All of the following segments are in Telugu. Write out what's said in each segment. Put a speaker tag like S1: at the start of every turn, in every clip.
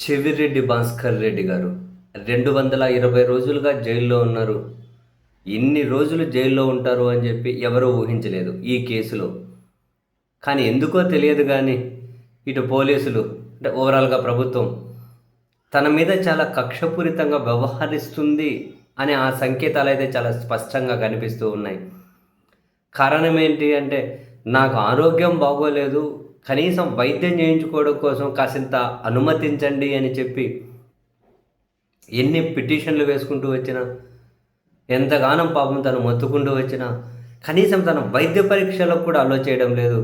S1: చెవిరెడ్డి భాస్కర్ రెడ్డి గారు 220 రోజులుగా జైల్లో ఉన్నారు. ఇన్ని రోజులు జైల్లో ఉంటారు అని చెప్పి ఎవరూ ఊహించలేదు ఈ కేసులో. కానీ ఎందుకో తెలియదు కానీ ఇటు పోలీసులు అంటే ఓవరాల్‌గా ప్రభుత్వం తన మీద చాలా కక్షపూరితంగా వ్యవహరిస్తుంది అనే ఆ సంకేతాలైతే చాలా స్పష్టంగా కనిపిస్తూ ఉన్నాయి. కారణం ఏంటి అంటే, నాకు ఆరోగ్యం బాగోలేదు, కనీసం వైద్యం చేయించుకోవడం కోసం కాసింత అనుమతించండి అని చెప్పి ఎన్ని పిటిషన్లు వేసుకుంటూ వచ్చినా, ఎంతగానం పాపం తను మొత్తుకుంటూ వచ్చినా, కనీసం తన వైద్య పరీక్షలకు కూడా అలో చేయడం లేదు.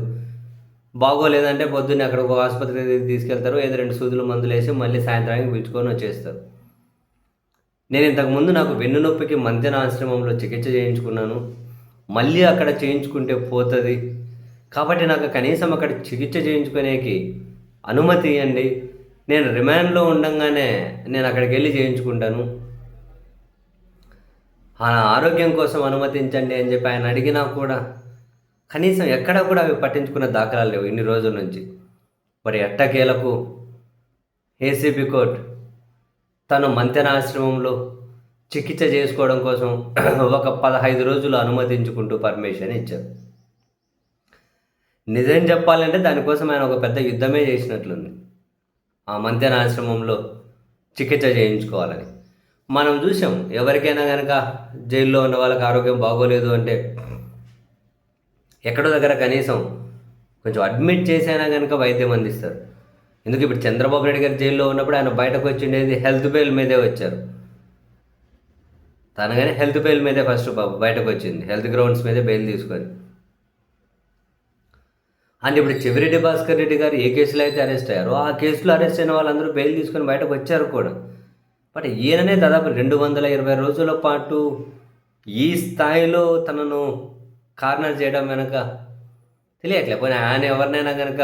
S1: బాగోలేదంటే పొద్దున్నే అక్కడికి ఆసుపత్రికి తీసుకెళ్తారు. ఏదో 2 సూదులు మందులేసి మళ్ళీ సాయంత్రానికి పిలుచుకొని వచ్చేస్తారు. నేను ఇంతకుముందు నాకు వెన్నునొప్పికి మంతెన ఆశ్రమంలో చికిత్స చేయించుకున్నాను. మళ్ళీ అక్కడ చేయించుకుంటే పోతది. కాబట్టి నాకు కనీసం అక్కడ చికిత్స చేయించుకునేకి అనుమతి ఇయ్యండి. నేను రిమాండ్‌లో ఉండంగానే నేను అక్కడికెళ్ళి చేయించుకుంటాను. ఆరోగ్యం కోసం అనుమతించండి అని చెప్పి ఆయన అడిగినా కూడా కనీసం ఎక్కడా కూడా అవి పట్టించుకున్న దాఖలాలు లేవు ఇన్ని రోజుల నుంచి. మరి ఎట్టకేలకు ఏసీబీ కోర్ట్ తను మంతెన ఆశ్రమంలో చికిత్స చేసుకోవడం కోసం ఒక 15 రోజులు అనుమతించుకుంటూ పర్మిషన్ ఇచ్చారు. నిజం చెప్పాలంటే దానికోసం ఆయన ఒక పెద్ద యుద్ధమే చేసినట్లుంది. ఆ మంతెన ఆశ్రమంలో చికిత్స చేయించుకోవాలని. మనం చూసాం ఎవరికైనా గనక జైల్లో ఉన్న వాళ్ళకి ఆరోగ్యం బాగోలేదు అంటే ఎక్కడో దగ్గర కనీసం కొంచెం అడ్మిట్ చేసైనా కనుక వైద్యం అందిస్తారు. ఎందుకు ఇప్పుడు చంద్రబాబు నాయుడు గారు జైల్లో ఉన్నప్పుడు ఆయన బయటకు వచ్చిండేది హెల్త్ బెయిల్ మీదే వచ్చారు. తనగానే హెల్త్ బెయిల్ మీదే ఫస్ట్ బయటకు వచ్చింది, హెల్త్ గ్రౌండ్స్ మీదే బెయిల్ తీసుకొని. అండ్ ఇప్పుడు చెవిరెడ్డి భాస్కర్ రెడ్డి గారు ఏ కేసులో అయితే అరెస్ట్ అయ్యారో ఆ కేసులో అరెస్ట్ అయిన వాళ్ళందరూ బెయిల్ తీసుకొని బయటకు వచ్చారు కూడా. బట్ ఈయననే దాదాపు 220 రోజుల పాటు ఈ స్థాయిలో తనను కార్నర్ చేయడం వెనక తెలియట్లే. పోనీ ఆయన ఎవరినైనా కనుక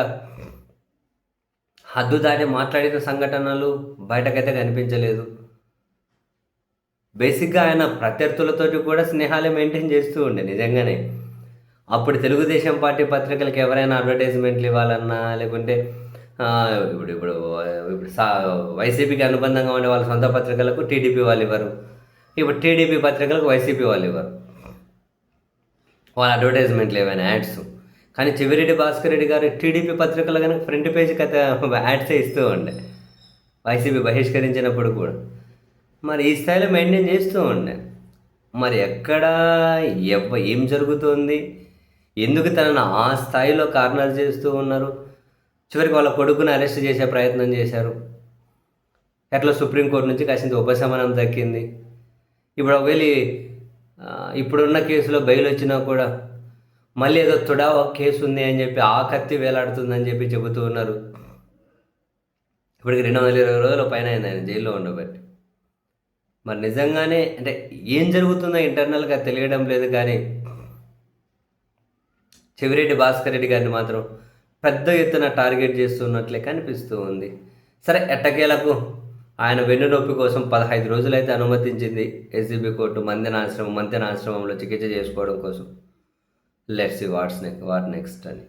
S1: హద్దు దాటి మాట్లాడిన సంఘటనలు బయటకైతే కనిపించలేదు. బేసిక్గా ఆయన ప్రత్యర్థులతోటి కూడా స్నేహాలే మెయింటైన్ చేస్తూ ఉండే నిజంగానే. అప్పుడు తెలుగుదేశం పార్టీ పత్రికలకు ఎవరైనా అడ్వర్టైజ్మెంట్లు ఇవ్వాలన్నా లేకుంటే ఇప్పుడు ఇప్పుడు ఇప్పుడు వైసీపీకి అనుబంధంగా ఉండే వాళ్ళ సొంత పత్రికలకు టీడీపీ వాళ్ళు ఇవ్వరు. ఇప్పుడు టీడీపీ పత్రికలకు వైసీపీ వాళ్ళు ఇవ్వరు వాళ్ళ అడ్వర్టైజ్మెంట్లు ఏవైనా యాడ్స్. కానీ చెవిరెడ్డి భాస్కర్ రెడ్డి గారు టీడీపీ పత్రికలు కనుక ఫ్రంట్ పేజ్ కథ యాడ్సే ఇస్తూ ఉండే వైసీపీ బహిష్కరించినప్పుడు కూడా. మరి ఈ స్థాయిలో మెయింటైన్ చేస్తూ ఉండే. మరి ఎక్కడ ఏం జరుగుతుంది, ఎందుకు తనను ఆ స్థాయిలో కార్నర్ చేస్తూ ఉన్నారు? చివరికి వాళ్ళ కొడుకుని అరెస్ట్ చేసే ప్రయత్నం చేశారు. ఎట్లా సుప్రీంకోర్టు నుంచి కాసింత ఉపశమనం దక్కింది. ఇప్పుడు ఒకవేళ ఇప్పుడున్న కేసులో బెయిల్ వచ్చినా కూడా మళ్ళీ ఏదో తుడా కేసు ఉంది అని చెప్పి ఆ కత్తి వేలాడుతుందని చెప్పి చెబుతూ ఉన్నారు. ఇప్పటికి 220 రోజుల పైన అయింది ఆయన జైల్లో ఉండబట్టి. మరి నిజంగానే అంటే ఏం జరుగుతుందో ఇంటర్నల్గా తెలియడం లేదు. కానీ చెవిరెడ్డి భాస్కర్ రెడ్డి గారిని మాత్రం పెద్ద ఎత్తున టార్గెట్ చేస్తున్నట్లే కనిపిస్తూ ఉంది. సరే, ఎట్టకేలకు ఆయన వెన్నునొప్పి కోసం 15 రోజులైతే అనుమతించింది ఏసీబీ కోర్టు మంతెన ఆశ్రమంలో చికిత్స చేసుకోవడం కోసం. లెట్స్ సీ వాట్ నెక్స్ట్ అని.